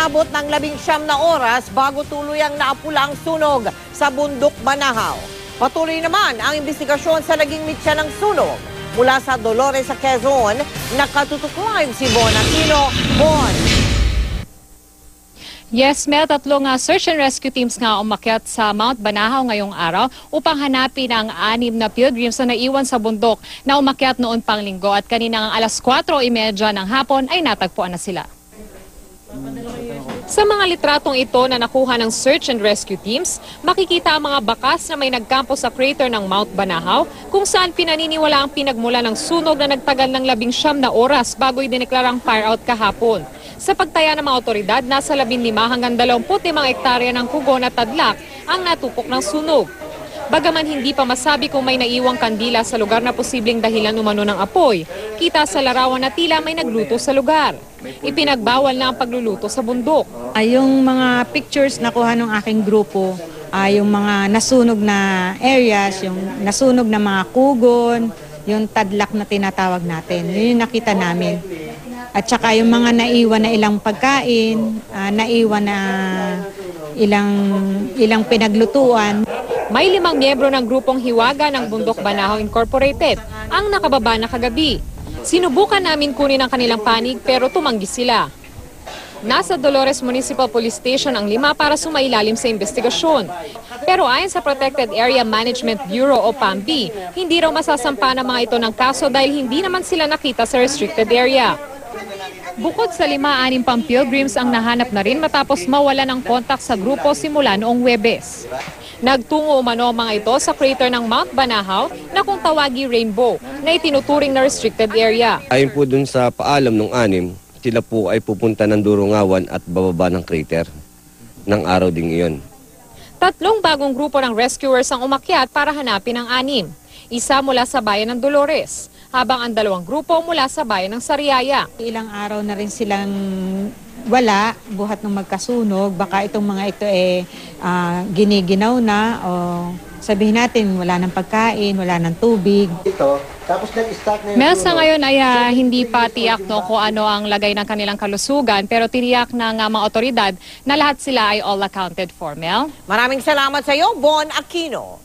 Inabot ng 19 na oras bago tuluyang naapula ang sunog sa bundok Banahaw. Patuloy naman ang investigasyon sa naging mitya ng sunog. Mula sa Dolores sa Quezon, nakatutok live si Bon Aquino. Bon! Yes, Mel, tatlong search and rescue teams nga umakyat sa Mount Banahaw ngayong araw upang hanapin ang 6 na pilgrims na naiwan sa bundok na umakyat noon pang linggo at kaninang alas 4:30 ng hapon ay natagpuan na sila. Sa mga litratong ito na nakuha ng search and rescue teams, makikita ang mga bakas na may nagkampo sa crater ng Mount Banahaw kung saan pinaniniwala ang pinagmula ng sunog na nagtagal ng 19 na oras bago idineklarang fire out kahapon. Sa pagtaya ng mga otoridad, nasa 15 hanggang 25 hektarya ng kugon at tadlak ang natupok ng sunog. Bagaman hindi pa masabi kung may naiwang kandila sa lugar na posibleng dahilan umano ng apoy, kita sa larawan na tila may nagluto sa lugar. Ipinagbawal na ang pagluluto sa bundok. Yung mga pictures na kuha ng aking grupo, yung mga nasunog na areas, yung nasunog na mga kugon, yung tadlak na tinatawag natin, yun yung nakita namin. At saka yung mga naiwan na ilang pagkain, naiwan na ilang pinaglutuan. May 5 miyembro ng grupong Hiwaga ng Bundok Banahaw Incorporated ang nakababa na kagabi. Sinubukan namin kunin ang kanilang panig pero tumanggi sila. Nasa Dolores Municipal Police Station ang 5 para sumailalim sa investigasyon. Pero ayon sa Protected Area Management Bureau o PAMB, hindi raw masasampa ng mga ito ng kaso dahil hindi naman sila nakita sa restricted area. Bukod sa 5-6 pang pilgrims ang nahanap na rin matapos mawala ng kontak sa grupo simula noong Huwebes. Nagtungo umano ang mga ito sa crater ng Mount Banahaw na kung tawagi Rainbow na itinuturing na restricted area. Ayon po dun sa paalam ng 6, sila po ay pupunta ng Durungawan at bababa ng crater ng araw ding iyon. 3 bagong grupo ng rescuers ang umakyat para hanapin ang 6. Isa mula sa bayan ng Dolores, habang ang 2 grupo mula sa bayan ng Sariaya. Ilang araw na rin silang wala, buhat ng magkasunog. Baka itong mga ito giniginaw na o sabihin natin wala ng pagkain, wala ng tubig. Mel, sa ngayon ay hindi pa tiyak kung ano ang lagay ng kanilang kalusugan pero tiniyak ng mga otoridad na lahat sila ay all accounted for, Mel. Maraming salamat sa iyo, Bon Aquino.